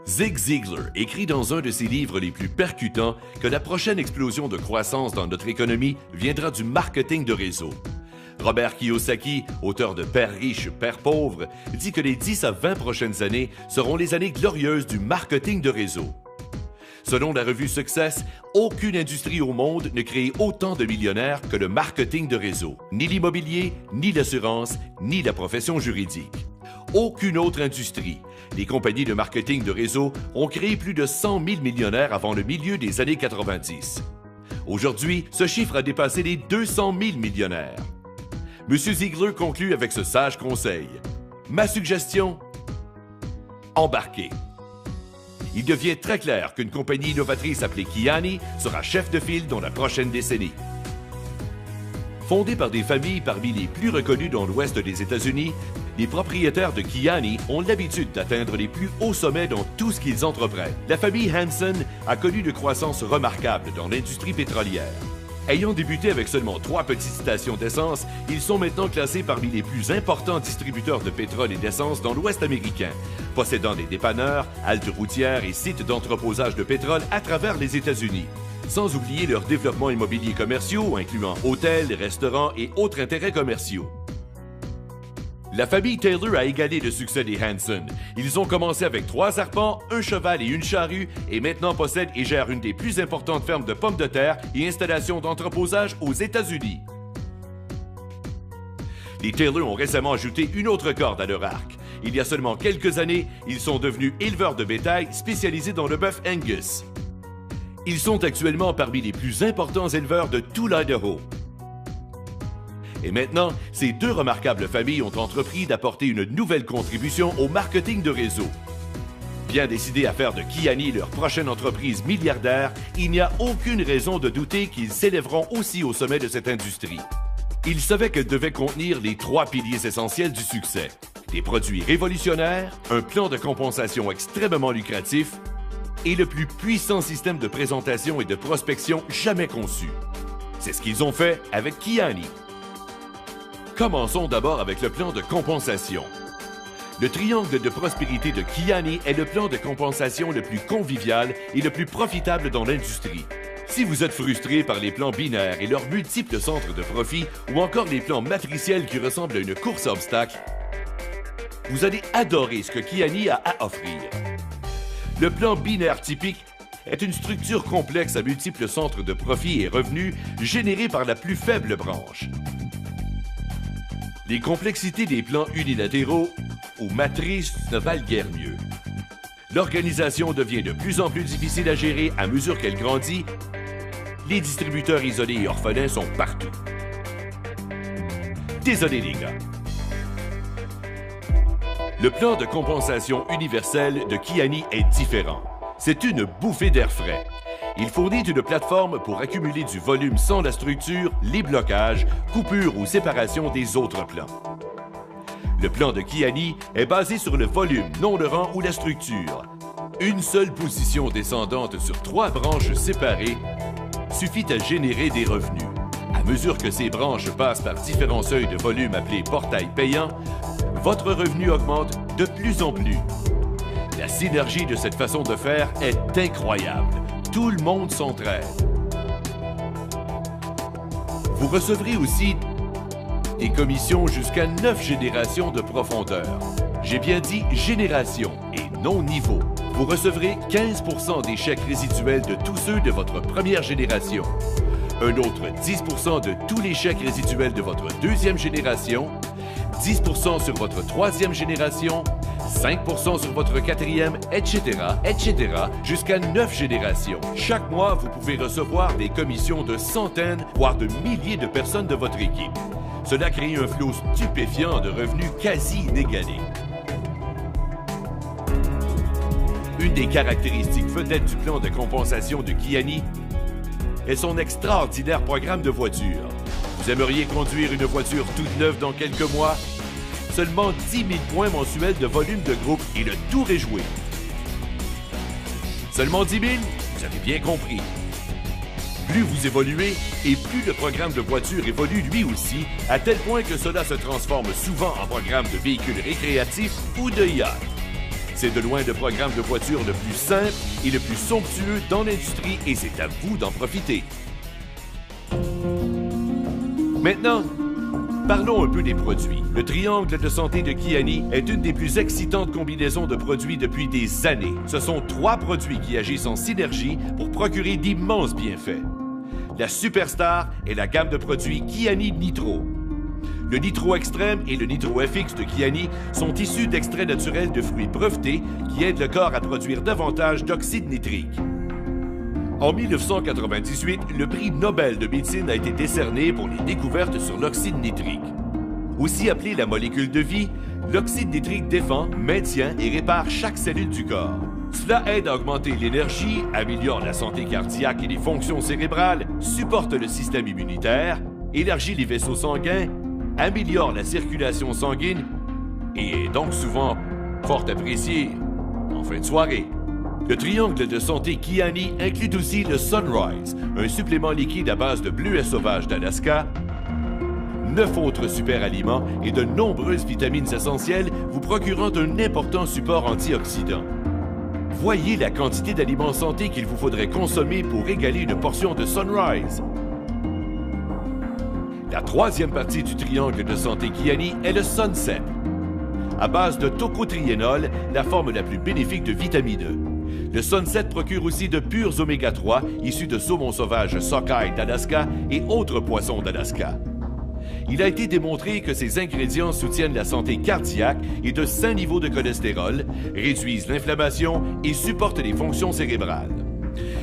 Zig Ziglar écrit dans un de ses livres les plus percutants que la prochaine explosion de croissance dans notre économie viendra du marketing de réseau. Robert Kiyosaki, auteur de Père riche, Père pauvre, dit que les 10 à 20 prochaines années seront les années glorieuses du marketing de réseau. Selon la revue Success, aucune industrie au monde ne crée autant de millionnaires que le marketing de réseau. Ni l'immobilier, ni l'assurance, ni la profession juridique. Aucune autre industrie. Les compagnies de marketing de réseau ont créé plus de 100 000 millionnaires avant le milieu des années 90. Aujourd'hui, ce chiffre a dépassé les 200 000 millionnaires. M. Ziglar conclut avec ce sage conseil. Ma suggestion? Embarquez. Il devient très clair qu'une compagnie innovatrice appelée Kiani sera chef de file dans la prochaine décennie. Fondée par des familles parmi les plus reconnues dans l'ouest des États-Unis, les propriétaires de Kiani ont l'habitude d'atteindre les plus hauts sommets dans tout ce qu'ils entreprennent. La famille Hanson a connu une croissance remarquable dans l'industrie pétrolière. Ayant débuté avec seulement 3 petites stations d'essence, ils sont maintenant classés parmi les plus importants distributeurs de pétrole et d'essence dans l'Ouest américain, possédant des dépanneurs, haltes routières et sites d'entreposage de pétrole à travers les États-Unis. Sans oublier leurs développements immobiliers commerciaux, incluant hôtels, restaurants et autres intérêts commerciaux. La famille Taylor a égalé le succès des Hanson. Ils ont commencé avec 3 arpents, un cheval et une charrue et maintenant possèdent et gèrent une des plus importantes fermes de pommes de terre et installations d'entreposage aux États-Unis. Les Taylor ont récemment ajouté une autre corde à leur arc. Il y a seulement quelques années, ils sont devenus éleveurs de bétail spécialisés dans le bœuf Angus. Ils sont actuellement parmi les plus importants éleveurs de tout l'Idaho. Et maintenant, ces 2 remarquables familles ont entrepris d'apporter une nouvelle contribution au marketing de réseau. Bien décidés à faire de Kiani leur prochaine entreprise milliardaire, il n'y a aucune raison de douter qu'ils s'élèveront aussi au sommet de cette industrie. Ils savaient qu'elle devait contenir les 3 piliers essentiels du succès. Des produits révolutionnaires, un plan de compensation extrêmement lucratif et le plus puissant système de présentation et de prospection jamais conçu. C'est ce qu'ils ont fait avec Kiani. Commençons d'abord avec le plan de compensation. Le triangle de prospérité de Kiani est le plan de compensation le plus convivial et le plus profitable dans l'industrie. Si vous êtes frustré par les plans binaires et leurs multiples centres de profit ou encore les plans matriciels qui ressemblent à une course à obstacles, vous allez adorer ce que Kiani a à offrir. Le plan binaire typique est une structure complexe à multiples centres de profit et revenus générés par la plus faible branche. Les complexités des plans unilatéraux ou matrices ne valent guère mieux. L'organisation devient de plus en plus difficile à gérer à mesure qu'elle grandit. Les distributeurs isolés et orphelins sont partout. Désolé les gars. Le plan de compensation universel de Kiani est différent. C'est une bouffée d'air frais. Il fournit une plateforme pour accumuler du volume sans la structure, les blocages, coupures ou séparation des autres plans. Le plan de Kiani est basé sur le volume, non le rang ou la structure. Une seule position descendante sur 3 branches séparées suffit à générer des revenus. À mesure que ces branches passent par différents seuils de volume appelés portails payants, votre revenu augmente de plus en plus. La synergie de cette façon de faire est incroyable. Tout le monde s'entraide. Vous recevrez aussi des commissions jusqu'à 9 générations de profondeur. J'ai bien dit génération et non niveau. Vous recevrez 15% des chèques résiduels de tous ceux de votre première génération, un autre 10% de tous les chèques résiduels de votre deuxième génération, 10% sur votre 3e génération, 5% sur votre 4e, etc., jusqu'à 9 générations. Chaque mois, vous pouvez recevoir des commissions de centaines, voire de milliers de personnes de votre équipe. Cela crée un flot stupéfiant de revenus quasi inégalés. Une des caractéristiques vedettes du plan de compensation de Kiani est son extraordinaire programme de voitures. Vous aimeriez conduire une voiture toute neuve dans quelques mois? Seulement 10 000 points mensuels de volume de groupe et le tour est joué. Seulement 10 000? Vous avez bien compris. Plus vous évoluez et plus le programme de voiture évolue lui aussi, à tel point que cela se transforme souvent en programme de véhicules récréatifs ou de yachts. C'est de loin le programme de voiture le plus simple et le plus somptueux dans l'industrie et c'est à vous d'en profiter. Maintenant, parlons un peu des produits. Le triangle de santé de Kiani est une des plus excitantes combinaisons de produits depuis des années. Ce sont 3 produits qui agissent en synergie pour procurer d'immenses bienfaits. La superstar est la gamme de produits Kiani Nitro. Le Nitro Extrême et le Nitro FX de Kiani sont issus d'extraits naturels de fruits brevetés qui aident le corps à produire davantage d'oxyde nitrique. En 1998, le prix Nobel de médecine a été décerné pour les découvertes sur l'oxyde nitrique. Aussi appelé la molécule de vie, l'oxyde nitrique défend, maintient et répare chaque cellule du corps. Cela aide à augmenter l'énergie, améliore la santé cardiaque et les fonctions cérébrales, supporte le système immunitaire, élargit les vaisseaux sanguins, améliore la circulation sanguine et est donc souvent fort apprécié en fin de soirée. Le triangle de santé Kiani inclut aussi le Sunrise, un supplément liquide à base de bleuets sauvages d'Alaska, 9 autres super aliments et de nombreuses vitamines essentielles vous procurant un important support antioxydant. Voyez la quantité d'aliments santé qu'il vous faudrait consommer pour égaler une portion de Sunrise. La 3e partie du triangle de santé Kiani est le Sunset. À base de tocotriénol, la forme la plus bénéfique de vitamine E. Le Sunset procure aussi de purs oméga 3 issus de saumon sauvage sockeye d'Alaska et autres poissons d'Alaska. Il a été démontré que ces ingrédients soutiennent la santé cardiaque et de sains niveaux de cholestérol, réduisent l'inflammation et supportent les fonctions cérébrales.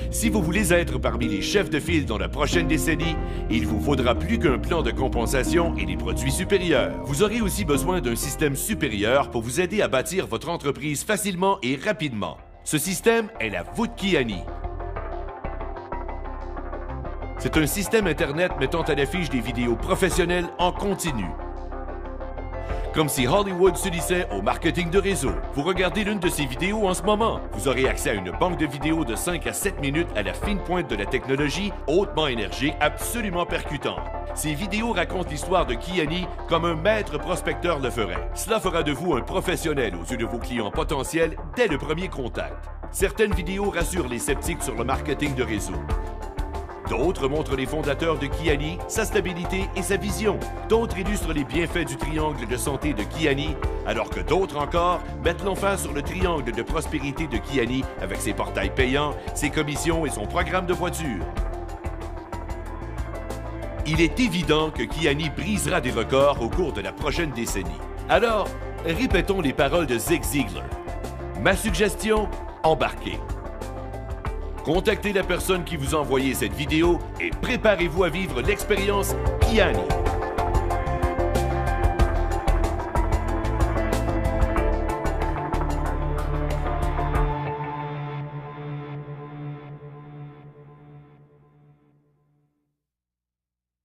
Si vous voulez être parmi les chefs de file dans la prochaine décennie, il vous faudra plus qu'un plan de compensation et des produits supérieurs. Vous aurez aussi besoin d'un système supérieur pour vous aider à bâtir votre entreprise facilement et rapidement. Ce système est la voûte Kiani. C'est un système Internet mettant à l'affiche des vidéos professionnelles en continu. Comme si Hollywood s'unissait au marketing de réseau. Vous regardez l'une de ces vidéos en ce moment. Vous aurez accès à une banque de vidéos de 5 à 7 minutes à la fine pointe de la technologie, hautement énergique, absolument percutante. Ces vidéos racontent l'histoire de Kiani comme un maître prospecteur le ferait. Cela fera de vous un professionnel aux yeux de vos clients potentiels dès le premier contact. Certaines vidéos rassurent les sceptiques sur le marketing de réseau. D'autres montrent les fondateurs de Kiani, sa stabilité et sa vision. D'autres illustrent les bienfaits du triangle de santé de Kiani, alors que d'autres encore mettent l'emphase sur le triangle de prospérité de Kiani avec ses portails payants, ses commissions et son programme de voiture. Il est évident que Kiani brisera des records au cours de la prochaine décennie. Alors, répétons les paroles de Zig Ziglar. Ma suggestion, embarquez. Contactez la personne qui vous a envoyé cette vidéo et préparez-vous à vivre l'expérience Kiani.